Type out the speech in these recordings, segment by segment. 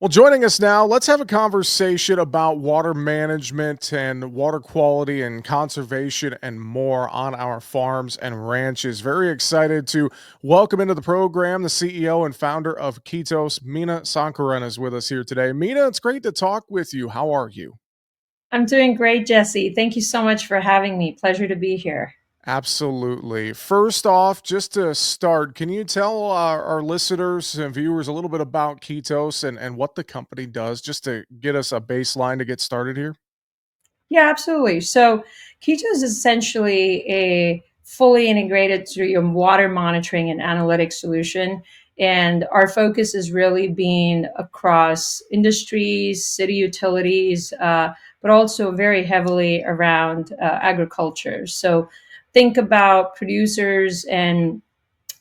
Well, joining us now, let's have a conversation about water management and water quality and conservation and more on our farms and ranches. Very excited to welcome into the program the CEO and founder of Ketos, Mina Sankaran, is with us here today. Mina, it's great to talk with you. How are you? I'm doing great, Jesse. Thank you so much for having me. Pleasure to be here. Absolutely. First off, just to start, can you tell our listeners and viewers a little bit about Ketos and what the company does, just to get us a baseline to get started here? Yeah, absolutely. So, Keto is essentially a fully integrated sort of water monitoring and analytics solution. And our focus is really being across industries, city utilities, but also very heavily around agriculture. So, think about producers and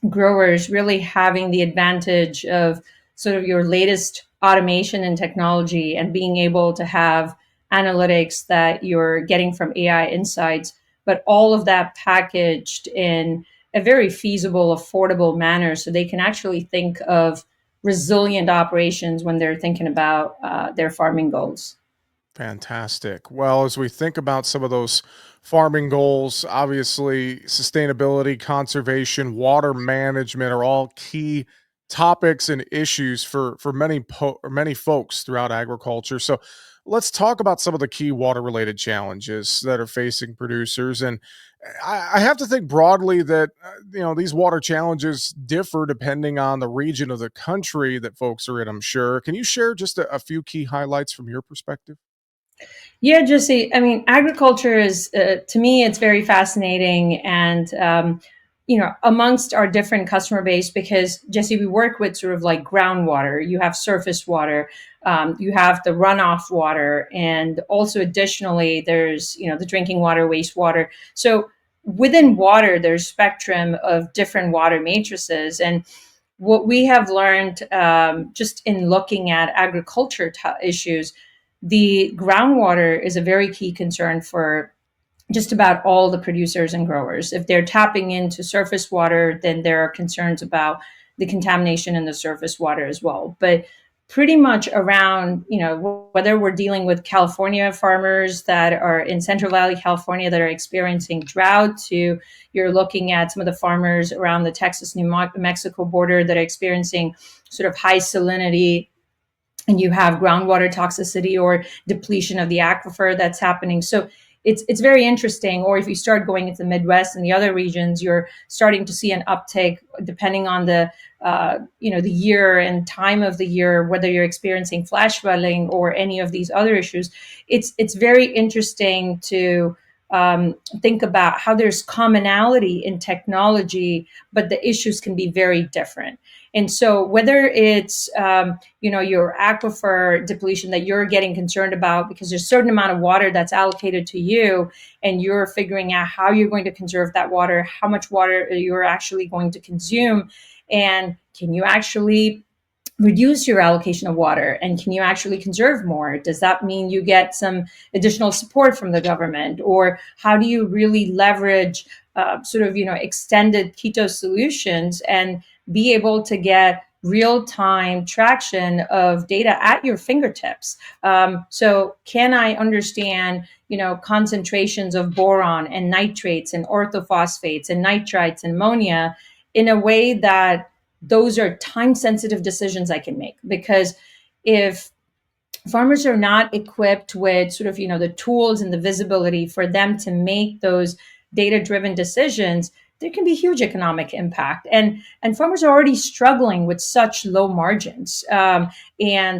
growers really having the advantage of sort of your latest automation and technology and being able to have analytics that you're getting from AI insights, but all of that packaged in a very feasible, affordable manner so they can actually think of resilient operations when they're thinking about their farming goals. Fantastic. Well, as we think about some of those farming goals, obviously sustainability, conservation, water management are all key topics and issues for many folks throughout agriculture. So, let's talk about some of the key water related challenges that are facing producers. And I have to think broadly that these water challenges differ depending on the region of the country that folks are in. I'm sure. Can you share just a few key highlights from your perspective? Yeah, Jesse. I mean, agriculture is, to me, it's very fascinating. And, amongst our different customer base, because Jesse, we work with sort of like groundwater, you have surface water, you have the runoff water, and also additionally, there's, the drinking water, wastewater. So within water, there's spectrum of different water matrices. And what we have learned just in looking at agriculture issues, the groundwater is a very key concern for just about all the producers and growers. If they're tapping into surface water, then there are concerns about the contamination in the surface water as well. But pretty much around, whether we're dealing with California farmers that are in Central Valley, California, that are experiencing drought, to you're looking at some of the farmers around the Texas, New Mexico border that are experiencing sort of high salinity, and you have groundwater toxicity or depletion of the aquifer that's happening. So it's very interesting. Or if you start going into the Midwest and the other regions, you're starting to see an uptick depending on the year and time of the year, whether you're experiencing flash flooding or any of these other issues. It's very interesting to think about how there's commonality in technology, but the issues can be very different. And so whether it's your aquifer depletion that you're getting concerned about because there's a certain amount of water that's allocated to you, and you're figuring out how you're going to conserve that water, how much water you're actually going to consume, and can you actually reduce your allocation of water, and can you actually conserve more? Does that mean you get some additional support from the government, or how do you really leverage extended keto solutions and be able to get real time traction of data at your fingertips? So can I understand concentrations of boron and nitrates and orthophosphates and nitrites and ammonia in a way that those are time sensitive decisions I can make? Because if farmers are not equipped with sort of the tools and the visibility for them to make those data driven decisions, there can be huge economic impact. And farmers are already struggling with such low margins, and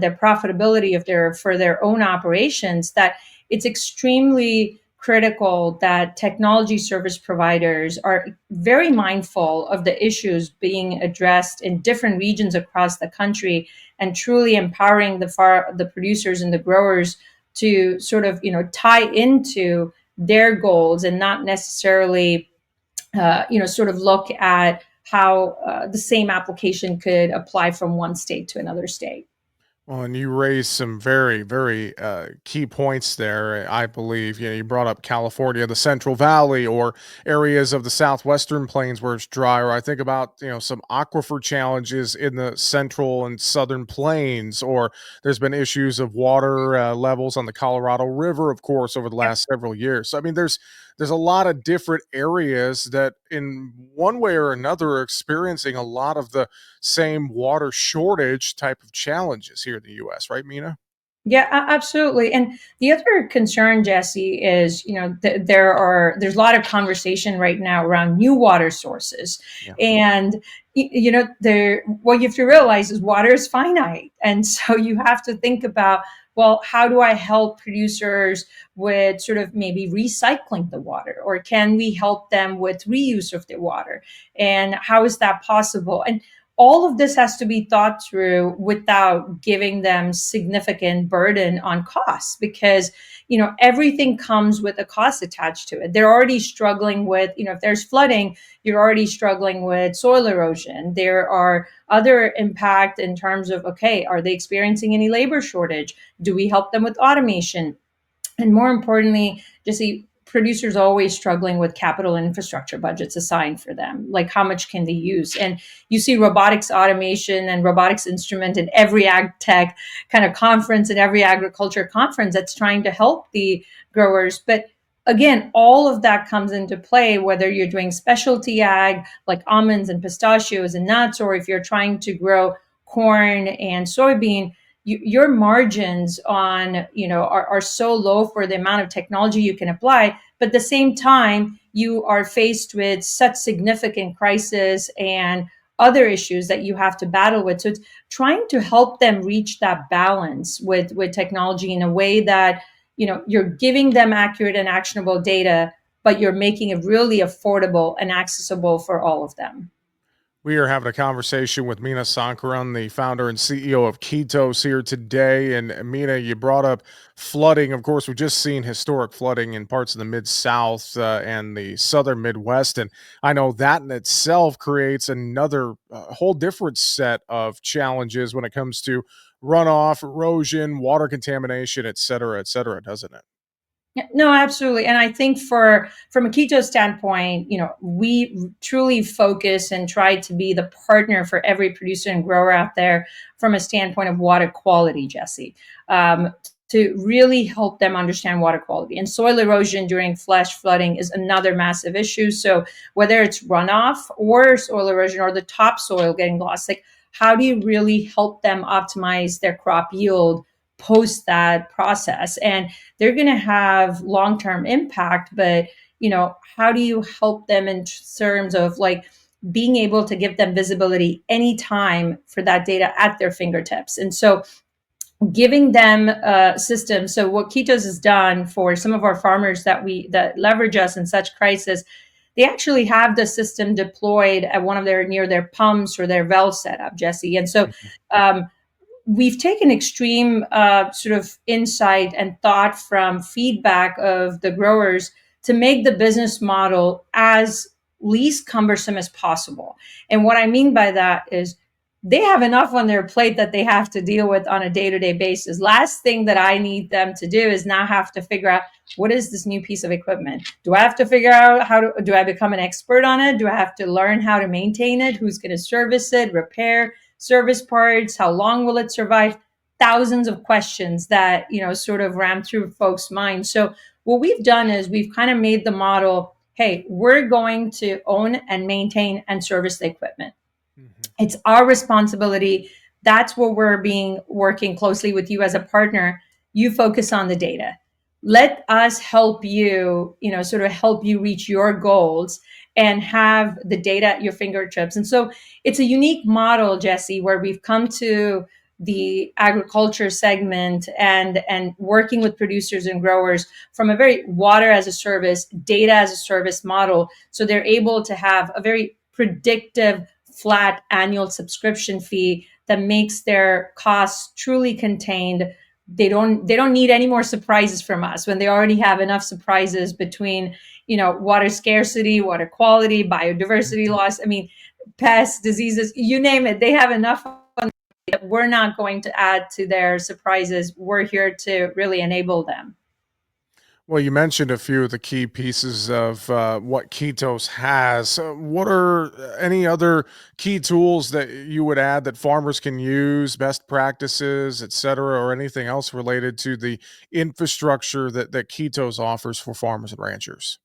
the profitability of their own operations, that it's extremely critical that technology service providers are very mindful of the issues being addressed in different regions across the country, and truly empowering the producers and the growers to sort of tie into their goals, and not necessarily sort of look at how the same application could apply from one state to another state. Well, and you raised some very, very key points there. I believe you brought up California, the Central Valley, or areas of the southwestern plains where it's dry. Or I think about some aquifer challenges in the central and southern plains. Or there's been issues of water levels on the Colorado River, of course, over the Yep. last several years. So I mean, there's a lot of different areas that, in one way or another, are experiencing a lot of the same water shortage type of challenges here in the US, right, Mina? Yeah, absolutely. And the other concern, Jesse, is there's a lot of conversation right now around new water sources, Yeah. and there what you have to realize is water is finite, and so you have to think about, well, how do I help producers with sort of maybe recycling the water, or can we help them with reuse of the water, and how is that possible? And all of this has to be thought through without giving them significant burden on costs, because everything comes with a cost attached to it. They're already struggling with, if there's flooding, you're already struggling with soil erosion. There are other impact in terms of, okay, are they experiencing any labor shortage? Do we help them with automation? And more importantly, just see producers always struggling with capital and infrastructure budgets assigned for them. Like, how much can they use? And you see robotics automation and robotics instrument in every ag tech kind of conference and every agriculture conference that's trying to help the growers. But again, all of that comes into play, whether you're doing specialty ag like almonds and pistachios and nuts, or if you're trying to grow corn and soybean. Your margins on are so low for the amount of technology you can apply, but at the same time you are faced with such significant crisis and other issues that you have to battle with. So it's trying to help them reach that balance with technology in a way that you're giving them accurate and actionable data, but you're making it really affordable and accessible for all of them. We are having a conversation with Mina Sankaran, the founder and CEO of Ketos here today. And Mina, you brought up flooding. Of course, we've just seen historic flooding in parts of the Mid South and the Southern Midwest. And I know that in itself creates another whole different set of challenges when it comes to runoff, erosion, water contamination, et cetera, doesn't it? Yeah, no, absolutely. And I think from a keto standpoint, we truly focus and try to be the partner for every producer and grower out there from a standpoint of water quality, Jesse, to really help them understand water quality. And soil erosion during flash flooding is another massive issue. So whether it's runoff or soil erosion or the topsoil getting lost, like, how do you really help them optimize their crop yield post that process? And they're going to have long-term impact, but how do you help them in terms of like being able to give them visibility anytime for that data at their fingertips? And so giving them a system. So what Ketos has done for some of our farmers that leverage us in such crisis, they actually have the system deployed at one of their near their pumps or their well setup, Jesse. And so Mhm. um, we've taken extreme sort of insight and thought from feedback of the growers to make the business model as least cumbersome as possible. And what I mean by that is they have enough on their plate that they have to deal with on a day-to-day basis. Last thing that I need them to do is now have to figure out, what is this new piece of equipment? Do I have to figure out do I become an expert on it? Do I have to learn how to maintain it? Who's going to service it, repair, service parts? How long will it survive? Thousands of questions that sort of ran through folks' minds. So what we've done is we've kind of made the model, hey, we're going to own and maintain and service the equipment. Mhm. It's our responsibility. That's what we're being working closely with you as a partner. You focus on the data. Let us help you, sort of help you reach your goals and have the data at your fingertips. And so it's a unique model, Jesse, where we've come to the agriculture segment and working with producers and growers from a very water as a service, data as a service model. So they're able to have a very predictive flat annual subscription fee that makes their costs truly contained. They don't need any more surprises from us when they already have enough surprises between water scarcity, water quality, biodiversity Mhm. loss. I mean, pests, diseases, you name it. They have enough that we're not going to add to their surprises. We're here to really enable them. Well, you mentioned a few of the key pieces of what Ketos has. What are any other key tools that you would add that farmers can use, best practices, et cetera, or anything else related to the infrastructure that Ketos offers for farmers and ranchers?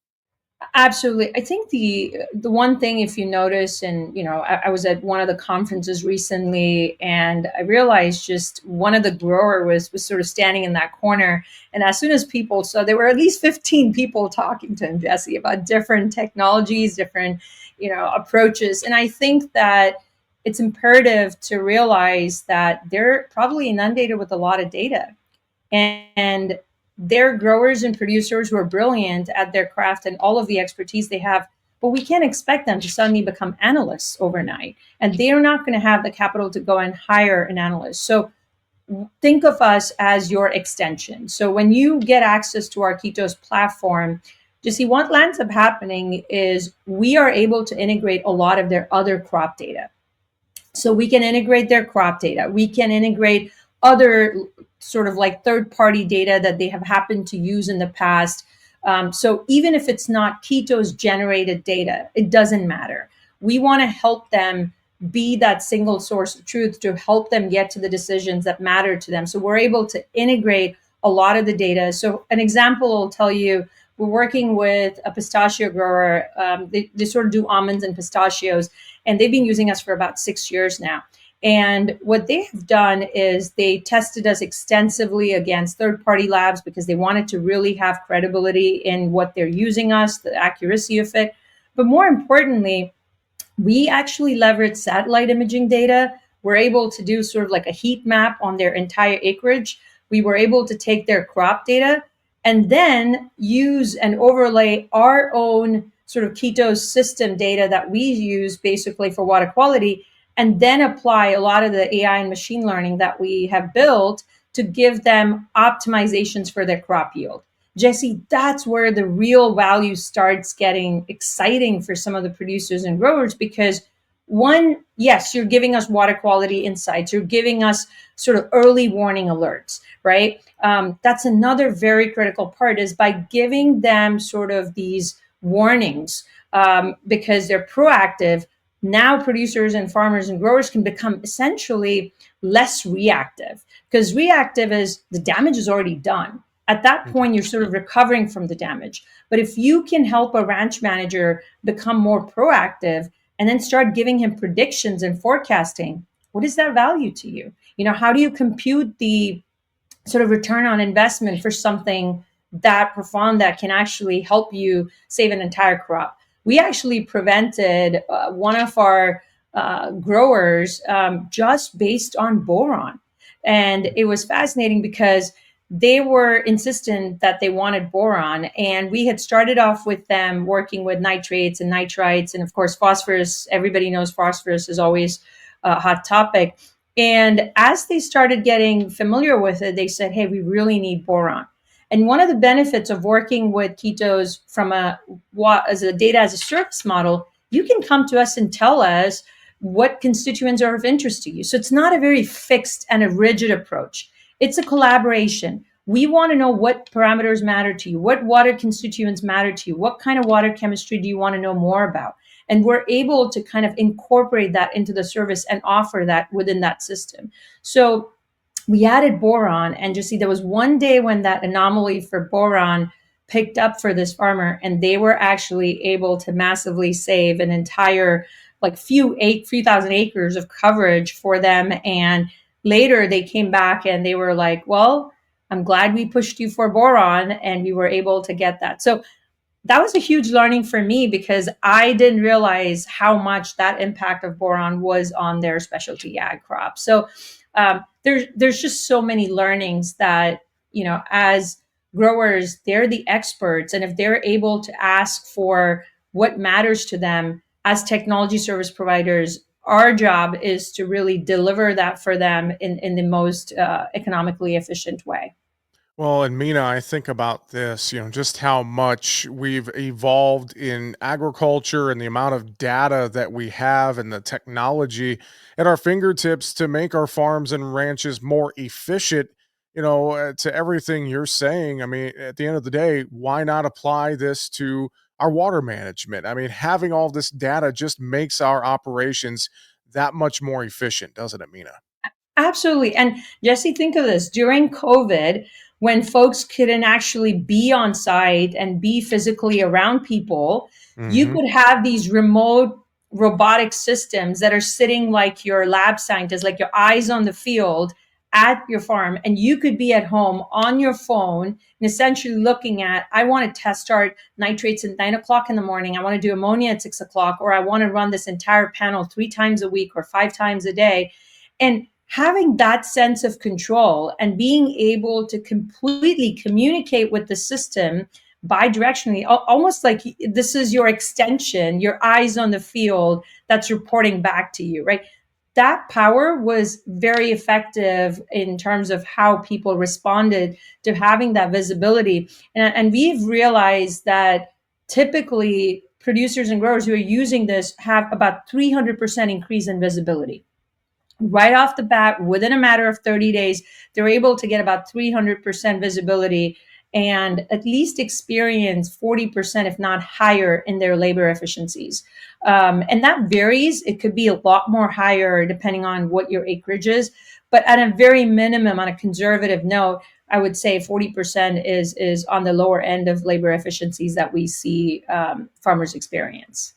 Absolutely. I think the one thing, if you notice, and I was at one of the conferences recently, and I realized just one of the grower was sort of standing in that corner, and as soon as people saw, there were at least 15 people talking to him, Jesse, about different technologies, different approaches, and I think that it's imperative to realize that they're probably inundated with a lot of data, and they're growers and producers who are brilliant at their craft and all of the expertise they have, but we can't expect them to suddenly become analysts overnight, and they're not going to have the capital to go and hire an analyst. So think of us as your extension. So when you get access to our Ketos platform, you see what lands up happening is we are able to integrate a lot of their other crop data. So we can integrate their crop data. We can integrate other sort of like third party data that they have happened to use in the past. So even if it's not Ketos generated data, it doesn't matter. We want to help them be that single source of truth to help them get to the decisions that matter to them. So we're able to integrate a lot of the data. So an example will tell you, we're working with a pistachio grower. They sort of do almonds and pistachios, and they've been using us for about 6 years now. And what they have done is they tested us extensively against third party labs because they wanted to really have credibility in what they're using us, the accuracy of it. But more importantly, we actually leverage satellite imaging data. We're able to do sort of like a heat map on their entire acreage. We were able to take their crop data and then use and overlay our own sort of Ketos system data that we use basically for water quality, and then apply a lot of the AI and machine learning that we have built to give them optimizations for their crop yield. Jesse, that's where the real value starts getting exciting for some of the producers and growers because one, yes, you're giving us water quality insights, you're giving us sort of early warning alerts, right? That's another very critical part is by giving them sort of these warnings because they're proactive. Now producers and farmers and growers can become essentially less reactive because reactive is the damage is already done. At that point, you're sort of recovering from the damage. But if you can help a ranch manager become more proactive and then start giving him predictions and forecasting, what is that value to you? How do you compute the sort of return on investment for something that profound that can actually help you save an entire crop? We actually prevented one of our growers just based on boron. And it was fascinating because they were insistent that they wanted boron. And we had started off with them working with nitrates and nitrites. And of course, phosphorus, everybody knows phosphorus is always a hot topic. And as they started getting familiar with it, they said, hey, we really need boron. And one of the benefits of working with Ketos from as a data as a service model, you can come to us and tell us what constituents are of interest to you. So it's not a very fixed and a rigid approach. It's a collaboration. We want to know what parameters matter to you, what water constituents matter to you, what kind of water chemistry do you want to know more about? And we're able to kind of incorporate that into the service and offer that within that system. So we added boron, and just see there was one day when that anomaly for boron picked up for this farmer, and they were actually able to massively save an entire like few thousand acres of coverage for them. And later they came back and they were like, well, I'm glad we pushed you for boron, and we were able to get that. So that was a huge learning for me because I didn't realize how much that impact of boron was on their specialty ag crops. So there's just so many learnings that, as growers, they're the experts. And if they're able to ask for what matters to them as technology service providers, our job is to really deliver that for them in the most economically efficient way. Well, and Mina, I think about this, just how much we've evolved in agriculture and the amount of data that we have and the technology at our fingertips to make our farms and ranches more efficient. To everything you're saying, I mean, at the end of the day, why not apply this to our water management? I mean, having all this data just makes our operations that much more efficient, doesn't it, Mina? Absolutely. And Jesse, think of this during COVID, when folks couldn't actually be on site and be physically around people, you Hmm. could have these remote robotic systems that are sitting like your lab scientists, like your eyes on the field at your farm. And you could be at home on your phone and essentially looking at, I want to test start nitrates at 9 o'clock in the morning. I want to do ammonia at 6 o'clock, or I want to run this entire panel 3 times a week or 5 times a day. And having that sense of control and being able to completely communicate with the system bidirectionally, almost like this is your extension, your eyes on the field that's reporting back to you, right? That power was very effective in terms of how people responded to having that visibility. And we've realized that typically producers and growers who are using this have about 300% increase in visibility right off the bat. Within a matter of 30 days, they're able to get about 300% visibility and at least experience 40%, if not higher, in their labor efficiencies. And that varies. It could be a lot more higher depending on what your acreage is. But at a very minimum, on a conservative note, I would say 40% is on the lower end of labor efficiencies that we see farmers experience.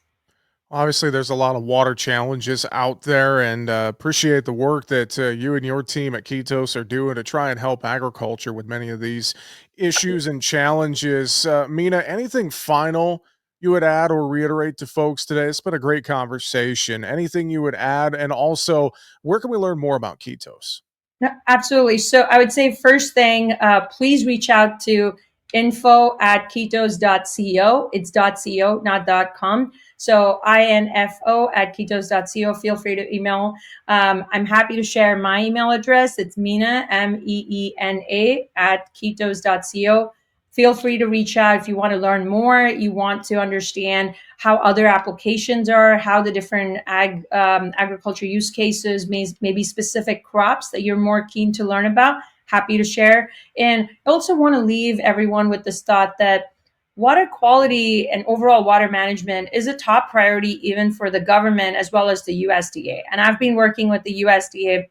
Obviously, there's a lot of water challenges out there, and appreciate the work that you and your team at Ketos are doing to try and help agriculture with many of these issues and challenges. Mina, anything final you would add or reiterate to folks today? It's been a great conversation. Anything you would add? And also, where can we learn more about Ketos? No, absolutely. So I would say first thing, please reach out to info@ketos.co. It's .co, not .com. So info@ketos.co. Feel free to email. I'm happy to share my email address. It's Meena, MEENA, @ketos.co. Feel free to reach out if you want to learn more, you want to understand how other applications are, how the different agriculture use cases, maybe specific crops that you're more keen to learn about. Happy to share. And I also want to leave everyone with this thought that water quality and overall water management is a top priority even for the government as well as the USDA. And I've been working with the USDA at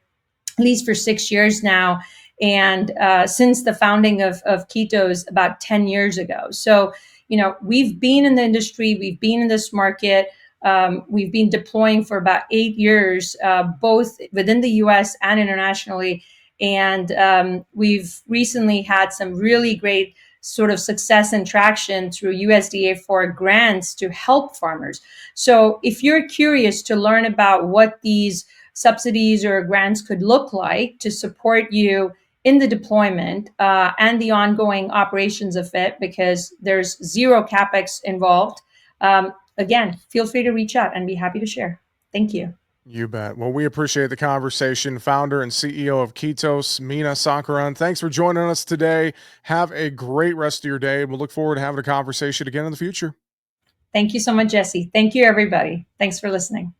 least for 6 years now, and since the founding of Ketos about 10 years ago. So, we've been in the industry, we've been in this market, we've been deploying for about 8 years, both within the US and internationally. And we've recently had some really great sort of success and traction through USDA for grants to help farmers. So if you're curious to learn about what these subsidies or grants could look like to support you in the deployment and the ongoing operations of it, because there's zero capex involved. Again, feel free to reach out and be happy to share. Thank you. You bet. Well, we appreciate the conversation. Founder and CEO of Ketos, Mina Sankaran. Thanks for joining us today. Have a great rest of your day. We'll look forward to having a conversation again in the future. Thank you so much, Jesse. Thank you, everybody. Thanks for listening.